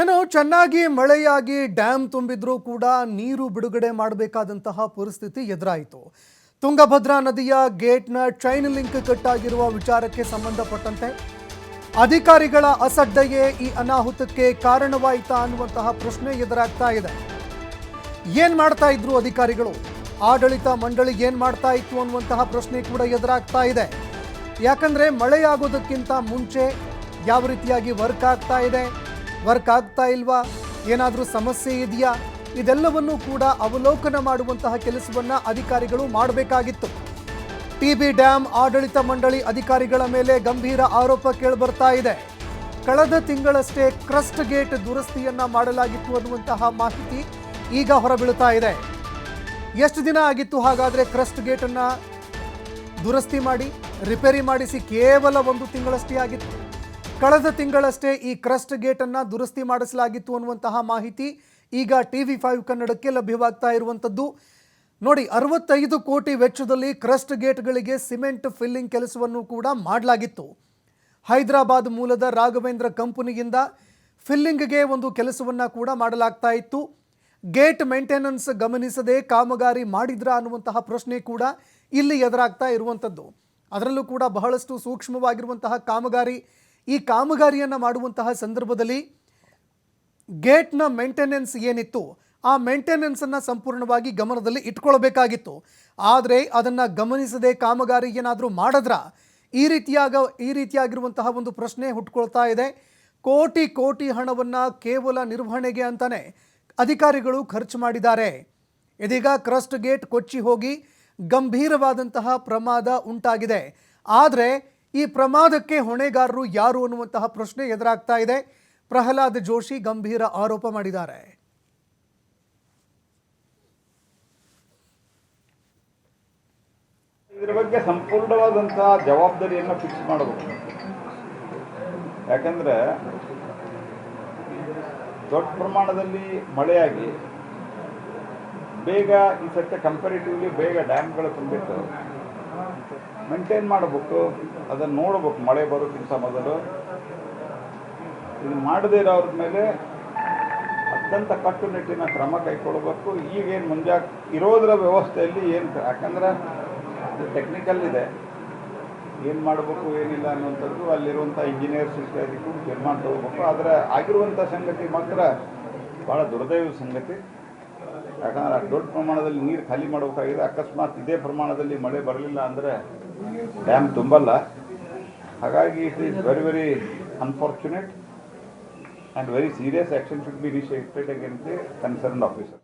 ಏನೋ ಚೆನ್ನಾಗಿ ಮಳೆಯಾಗಿ ಡ್ಯಾಮ್ ತುಂಬಿದ್ರೂ ಕೂಡ ನೀರು ಬಿಡುಗಡೆ ಮಾಡಬೇಕಾದಂತಹ ಪರಿಸ್ಥಿತಿ ಎದುರಾಯಿತು. ತುಂಗಭದ್ರಾ ನದಿಯ ಗೇಟ್ನ ಚೈನ್ ಲಿಂಕ್ ಕಟ್ ಆಗಿರುವ ವಿಚಾರಕ್ಕೆ ಸಂಬಂಧಪಟ್ಟಂತೆ ಅಧಿಕಾರಿಗಳ ಅಸಡ್ಡೆಯೇ ಈ ಅನಾಹುತಕ್ಕೆ ಕಾರಣವಾಯಿತಾ ಅನ್ನುವಂತಹ ಪ್ರಶ್ನೆ ಎದುರಾಗ್ತಾ ಇದೆ. ಏನ್ ಮಾಡ್ತಾ ಇದ್ರು ಅಧಿಕಾರಿಗಳು, ಆಡಳಿತ ಮಂಡಳಿ ಏನ್ ಮಾಡ್ತಾ ಇತ್ತು ಅನ್ನುವಂತಹ ಪ್ರಶ್ನೆ ಕೂಡ ಎದುರಾಗ್ತಾ ಇದೆ. ಯಾಕಂದ್ರೆ ಮಳೆಯಾಗೋದಕ್ಕಿಂತ ಮುಂಚೆ ಯಾವ ರೀತಿಯಾಗಿ ವರ್ಕ್ ಆಗ್ತಾ ಇದೆ, ವರ್ಕ್ ಆಗ್ತಾ ಇಲ್ವಾ, ಏನಾದರೂ ಸಮಸ್ಯೆ ಇದೆಯಾ, ಇದೆಲ್ಲವನ್ನೂ ಕೂಡ ಅವಲೋಕನ ಮಾಡುವಂತಹ ಕೆಲಸವನ್ನ ಅಧಿಕಾರಿಗಳು ಮಾಡಬೇಕಾಗಿತ್ತು. ಟಿಬಿ ಡ್ಯಾಮ್ ಆಡಳಿತ ಮಂಡಳಿ ಅಧಿಕಾರಿಗಳ ಮೇಲೆ ಗಂಭೀರ ಆರೋಪ ಕೇಳಿಬರ್ತಾ ಇದೆ. ಕಳೆದ ತಿಂಗಳಷ್ಟೇ ಕ್ರಸ್ಟ್ ಗೇಟ್ ದುರಸ್ತಿಯನ್ನ ಮಾಡಲಾಗಿತ್ತು ಅನ್ನುವಂತಹ ಮಾಹಿತಿ ಈಗ ಹೊರಬೀಳುತ್ತಾ ಇದೆ. ಎಷ್ಟು ದಿನ ಆಗಿತ್ತು ಹಾಗಾದ್ರೆ ಕ್ರಸ್ಟ್ ಗೇಟ್ ಅನ್ನ ದುರಸ್ತಿ ಮಾಡಿ ರಿಪೇರಿ ಮಾಡಿಸಿ? ಕೇವಲ 1 ತಿಂಗಳಷ್ಟೇ ಆಗಿತ್ತು. ಕಳೆದ ತಿಂಗಳಷ್ಟೇ ಈ ಕ್ರಸ್ಟ್ ಗೇಟ್ ಅನ್ನ ದುರಸ್ತಿ ಮಾಡಿಸಲಾಗಿತ್ತು ಅನ್ನುವಂತಹ ಮಾಹಿತಿ ಈಗ TV5 ಕನ್ನಡಕ್ಕೆ ಲಭ್ಯವಾಗ್ತಾ ಇರುವಂತದ್ದು. ನೋಡಿ, 65 ಕೋಟಿ ವೆಚ್ಚದಲ್ಲಿ ಕ್ರಸ್ಟ್ ಗೇಟ್ಗಳಿಗೆ ಸಿಮೆಂಟ್ ಫಿಲ್ಲಿಂಗ್ ಕೆಲಸವನ್ನು ಕೂಡ ಮಾಡಲಾಗಿತ್ತು. ಹೈದರಾಬಾದ್ ಮೂಲದ ರಾಘವೇಂದ್ರ ಕಂಪನಿಯಿಂದ ಫಿಲ್ಲಿಂಗ್ಗೆ ಒಂದು ಕೆಲಸವನ್ನ ಕೂಡ ಮಾಡಲಾಗ್ತಾ ಇತ್ತು. ಗೇಟ್ ಮೇಂಟೆನೆನ್ಸ್ ಗಮನಿಸದೆ ಕಾಮಗಾರಿ ಮಾಡಿದ್ರ ಅನ್ನುವಂತಹ ಪ್ರಶ್ನೆ ಕೂಡ ಇಲ್ಲಿ ಎದುರಾಗ್ತಾ ಇರುವಂಥದ್ದು. ಅದರಲ್ಲೂ ಕೂಡ ಬಹಳಷ್ಟು ಸೂಕ್ಷ್ಮವಾಗಿರುವಂತಹ ಕಾಮಗಾರಿ. ಈ ಕಾಮಗಾರಿಯನ್ನು ಮಾಡುವಂತಹ ಸಂದರ್ಭದಲ್ಲಿ ಗೇಟ್ನ ಮೇಂಟೆನೆನ್ಸ್ ಏನಿತ್ತು, ಆ ಮೇಂಟೆನೆನ್ಸನ್ನು ಸಂಪೂರ್ಣವಾಗಿ ಗಮನದಲ್ಲಿ ಇಟ್ಕೊಳ್ಬೇಕಾಗಿತ್ತು. ಆದರೆ ಅದನ್ನು ಗಮನಿಸದೆ ಕಾಮಗಾರಿ ಏನಾದರೂ ಮಾಡಿದ್ರ ಈ ರೀತಿಯಾಗಿರುವಂತಹ ಒಂದು ಪ್ರಶ್ನೆ ಹುಟ್ಕೊಳ್ತಾ ಇದೆ. ಕೋಟಿ ಕೋಟಿ ಹಣವನ್ನು ಕೇವಲ ನಿರ್ವಹಣೆಗೆ ಅಂತಾನೆ ಅಧಿಕಾರಿಗಳು ಖರ್ಚು ಮಾಡಿದ್ದಾರೆ. ಇದೀಗ ಕ್ರಸ್ಟ್ ಗೇಟ್ ಕೊಚ್ಚಿ ಹೋಗಿ ಗಂಭೀರವಾದಂತಹ ಪ್ರಮಾದ ಉಂಟಾಗಿದೆ. ಆದರೆ ಈ ಪ್ರಮಾದಕ್ಕೆ ಹೊಣೆಗಾರರು ಯಾರು ಅನ್ನುವಂತಹ ಪ್ರಶ್ನೆ ಎದುರಾಗ್ತಾ ಇದೆ. ಪ್ರಹ್ಲಾದ್ ಜೋಶಿ ಗಂಭೀರ ಆರೋಪ ಮಾಡಿದ್ದಾರೆ. ಇದರ ಬಗ್ಗೆ ಸಂಪೂರ್ಣವಾದಂತಹ ಜವಾಬ್ದಾರಿಯನ್ನು ಫಿಕ್ಸ್ ಮಾಡಬೇಕು. ಯಾಕಂದ್ರೆ ದೊಡ್ಡ ಪ್ರಮಾಣದಲ್ಲಿ ಮಳೆಯಾಗಿ ಬೇಗ ಈ ಸತ್ಯ ಕಂಪ್ಯಾರಿಟಿವ್ಲಿ ಬೇಗ ಡ್ಯಾಮ್ಗಳು ತುಂಬಿತ್ತು. ಮೇಂಟೈನ್ ಮಾಡಬೇಕು, ಅದನ್ನು ನೋಡಬೇಕು. ಮಳೆ ಬರೋಕ್ಕಿಂತ ಮೊದಲು ಇದು ಮಾಡದೇ ಇರೋರ ಮೇಲೆ ಅತ್ಯಂತ ಕಟ್ಟುನಿಟ್ಟಿನ ಕ್ರಮ ಕೈಗೊಳ್ಳಬೇಕು. ಈಗೇನು ಇರೋದರ ವ್ಯವಸ್ಥೆಯಲ್ಲಿ ಏನು, ಯಾಕಂದ್ರೆ ಅದು ಟೆಕ್ನಿಕಲ್ ಇದೆ, ಏನು ಮಾಡಬೇಕು ಏನಿಲ್ಲ ಅನ್ನುವಂಥದ್ದು ಅಲ್ಲಿರುವಂಥ ಇಂಜಿನಿಯರ್ಸ್ ಇತ್ಯಾದಿಗೂ ತೀರ್ಮಾನ ತಗೋಬೇಕು. ಆದರೆ ಆಗಿರುವಂಥ ಸಂಗತಿ ಮಾತ್ರ ಭಾಳ ದುರ್ದೈವ ಸಂಗತಿ. ಯಾಕಂದ್ರೆ ದೊಡ್ಡ ಪ್ರಮಾಣದಲ್ಲಿ ನೀರು ಖಾಲಿ ಮಾಡಬೇಕಾಗಿದೆ. ಅಕಸ್ಮಾತ್ ಇದೇ ಪ್ರಮಾಣದಲ್ಲಿ ಮಳೆ ಬರಲಿಲ್ಲ ಅಂದರೆ ಡ್ಯಾಮ್ ತುಂಬಲ್ಲ. ಹಾಗಾಗಿ it is very very unfortunate and very serious action should be initiated against the concerned officer.